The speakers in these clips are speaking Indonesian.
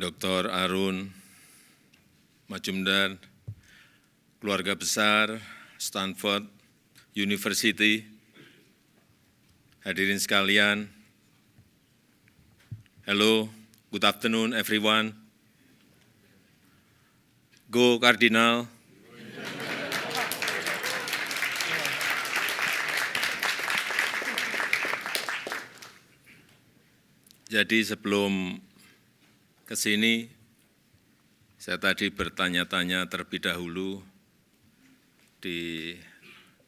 Dr. Arun Majumdar, keluarga besar Stanford University, hadirin sekalian, hello, good afternoon everyone. Go Cardinal. Jadi sebelum ke sini, saya tadi bertanya-tanya terlebih dahulu di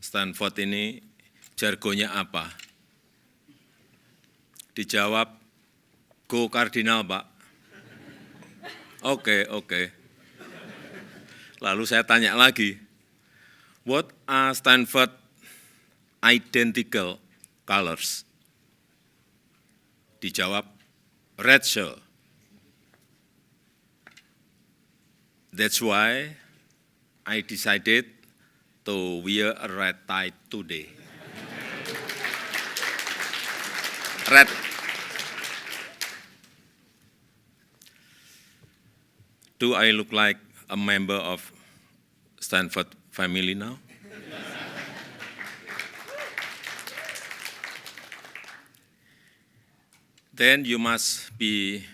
Stanford ini jargonnya apa? Dijawab, go Cardinal, Pak. Oke. Lalu saya tanya lagi, what are Stanford identical colors? Dijawab, red shirt. That's why I decided to wear a red tie today. Red. Do I look like a member of Stanford family now? Then you must be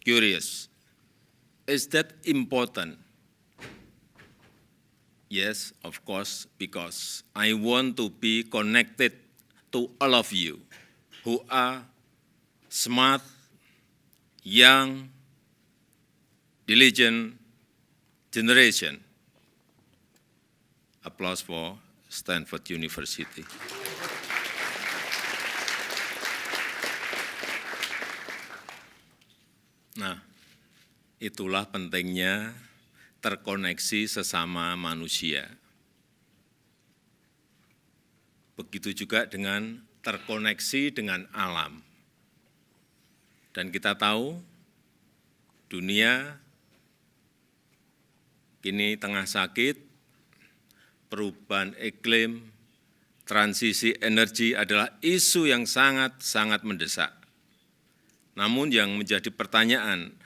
curious. Is that important? Yes, of course, because I want to be connected to all of you who are smart, young, diligent generation. Applause for Stanford University. Nah, itulah pentingnya terkoneksi sesama manusia. Begitu juga dengan terkoneksi dengan alam. Dan kita tahu dunia kini tengah sakit, perubahan iklim, transisi energi adalah isu yang sangat mendesak. Namun yang menjadi pertanyaan,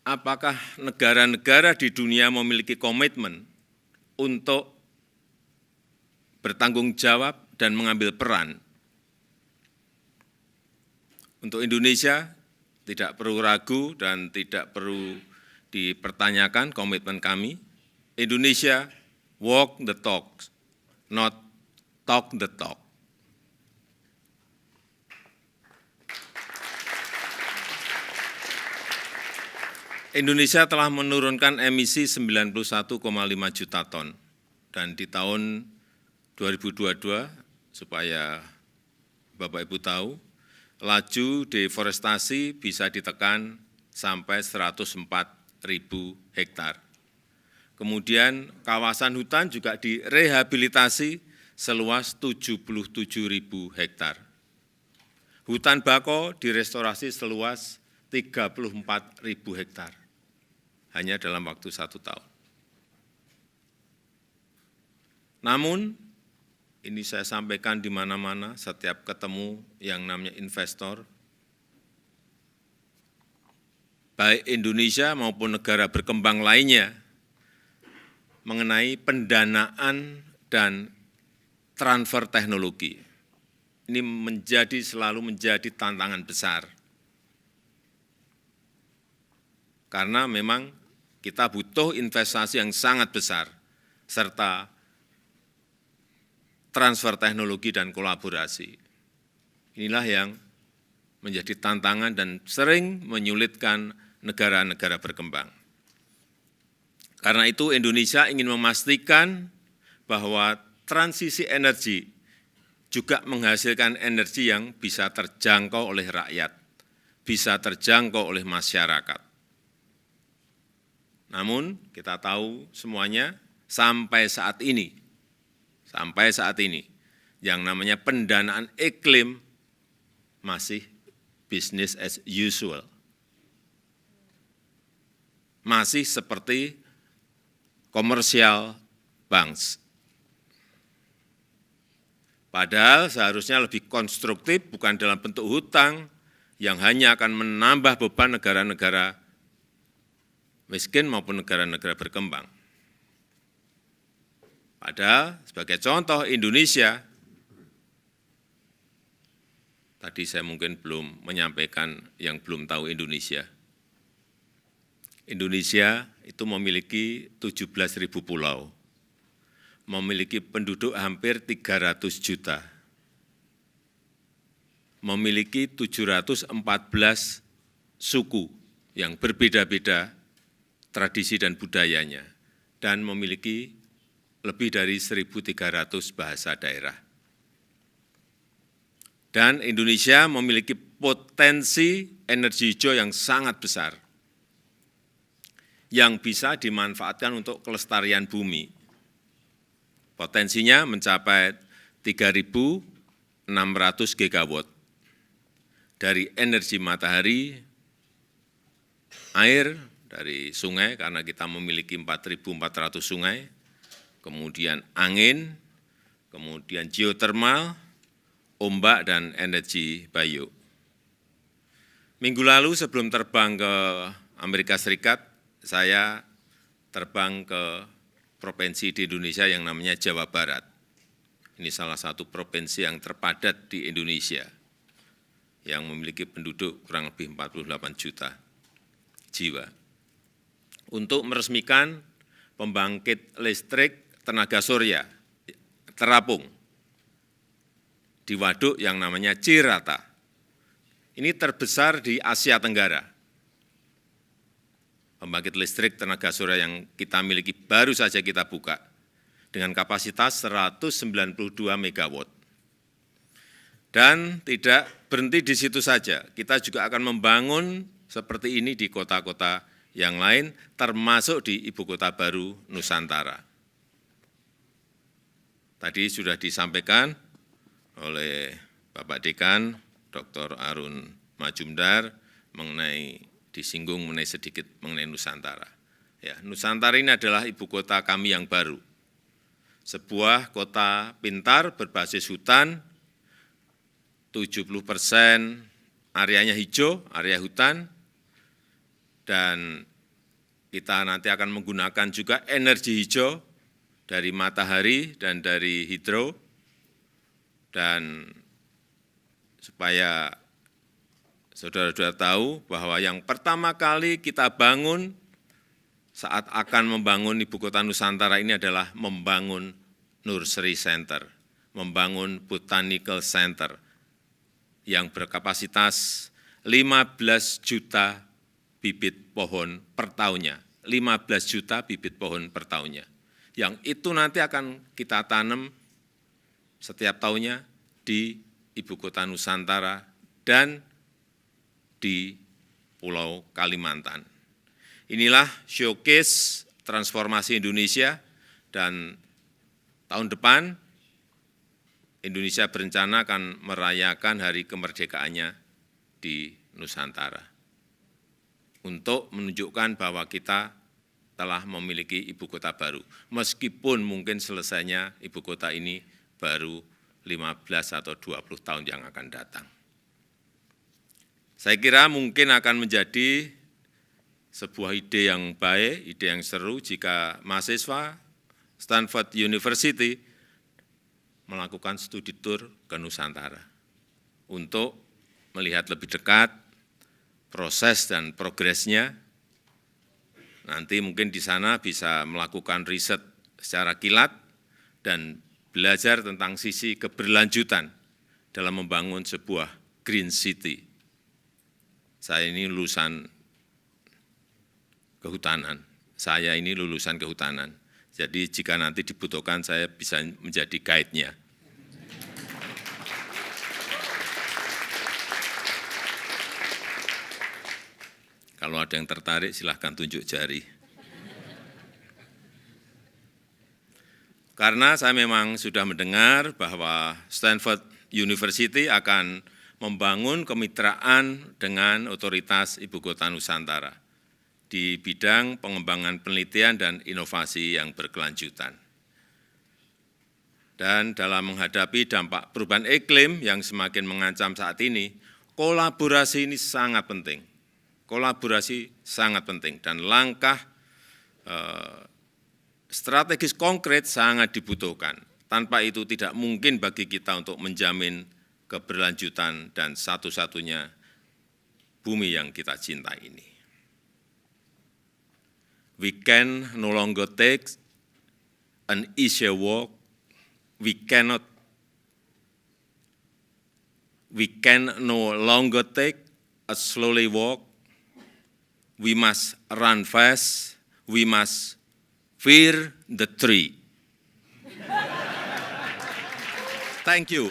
apakah negara-negara di dunia memiliki komitmen untuk bertanggung jawab dan mengambil peran? Untuk Indonesia tidak perlu ragu dan tidak perlu dipertanyakan komitmen kami. Indonesia walk the talk, not talk the talk. Indonesia telah menurunkan emisi 91,5 juta ton, dan di tahun 2022, supaya Bapak Ibu tahu, laju deforestasi bisa ditekan sampai 104.000 hektar. Kemudian kawasan hutan juga direhabilitasi seluas 77.000 hektar. Hutan bakau direstorasi seluas 34.000 hektar. Hanya dalam waktu 1 tahun. Namun, ini saya sampaikan di mana-mana, setiap ketemu yang namanya investor, baik Indonesia maupun negara berkembang lainnya, mengenai pendanaan dan transfer teknologi. Ini selalu menjadi tantangan besar. Karena memang kita butuh investasi yang sangat besar, serta transfer teknologi dan kolaborasi. Inilah yang menjadi tantangan dan sering menyulitkan negara-negara berkembang. Karena itu Indonesia ingin memastikan bahwa transisi energi juga menghasilkan energi yang bisa terjangkau oleh rakyat, bisa terjangkau oleh masyarakat. Namun kita tahu semuanya sampai saat ini, yang namanya pendanaan iklim masih business as usual. Masih seperti commercial banks. Padahal seharusnya lebih konstruktif, bukan dalam bentuk hutang yang hanya akan menambah beban negara-negara miskin maupun negara-negara berkembang. Padahal sebagai contoh Indonesia, tadi saya mungkin belum menyampaikan yang belum tahu Indonesia. Indonesia itu memiliki 17.000 pulau, memiliki penduduk hampir 300 juta, memiliki 714 suku yang berbeda-beda tradisi dan budayanya, dan memiliki lebih dari 1.300 bahasa daerah. Dan Indonesia memiliki potensi energi hijau yang sangat besar, yang bisa dimanfaatkan untuk kelestarian bumi. Potensinya mencapai 3.600 gigawatt dari energi matahari, air dari sungai, karena kita memiliki 4.400 sungai, kemudian angin, kemudian geotermal, ombak, dan energi bio. Minggu lalu sebelum terbang ke Amerika Serikat, saya terbang ke provinsi di Indonesia yang namanya Jawa Barat. Ini salah satu provinsi yang terpadat di Indonesia, yang memiliki penduduk kurang lebih 48 juta jiwa. Untuk meresmikan pembangkit listrik tenaga surya terapung di waduk yang namanya Cirata. Ini terbesar di Asia Tenggara. Pembangkit listrik tenaga surya yang kita miliki baru saja kita buka dengan kapasitas 192 megawatt. Dan tidak berhenti di situ saja, kita juga akan membangun seperti ini di kota-kota yang lain, termasuk di ibu kota baru Nusantara. Tadi sudah disampaikan oleh Bapak Dekan, Dr. Arun Majumdar, disinggung sedikit mengenai Nusantara. Ya, Nusantara ini adalah ibu kota kami yang baru. Sebuah kota pintar berbasis hutan, 70% areanya hijau, area hutan, dan kita nanti akan menggunakan juga energi hijau dari matahari dan dari hidro, dan supaya saudara-saudara tahu bahwa yang pertama kali kita bangun saat akan membangun ibu kota Nusantara ini adalah membangun Nursery Center, membangun Botanical Center yang berkapasitas 15 juta bibit pohon per tahunnya, 15 juta bibit pohon per tahunnya. Yang itu nanti akan kita tanam setiap tahunnya di ibu kota Nusantara dan di Pulau Kalimantan. Inilah showcase transformasi Indonesia, dan tahun depan Indonesia berencana akan merayakan hari kemerdekaannya di Nusantara untuk menunjukkan bahwa kita telah memiliki ibu kota baru, meskipun mungkin selesainya ibu kota ini baru 15 atau 20 tahun yang akan datang. Saya kira mungkin akan menjadi sebuah ide yang baik, ide yang seru jika mahasiswa Stanford University melakukan studi tur ke Nusantara untuk melihat lebih dekat proses dan progresnya. Nanti mungkin di sana bisa melakukan riset secara kilat dan belajar tentang sisi keberlanjutan dalam membangun sebuah green city. Saya ini lulusan kehutanan, jadi jika nanti dibutuhkan saya bisa menjadi guide-nya. Kalau ada yang tertarik, silahkan tunjuk jari. Karena saya memang sudah mendengar bahwa Stanford University akan membangun kemitraan dengan otoritas Ibu Kota Nusantara di bidang pengembangan penelitian dan inovasi yang berkelanjutan. Dan dalam menghadapi dampak perubahan iklim yang semakin mengancam saat ini, kolaborasi ini sangat penting. kolaborasi sangat penting dan langkah strategis konkret sangat dibutuhkan. Tanpa itu tidak mungkin bagi kita untuk menjamin keberlanjutan dan satu-satunya bumi yang kita cintai ini. We can no longer take an easy walk. We can no longer take a slowly walk. We must run fast. We must fear the tree. Thank you.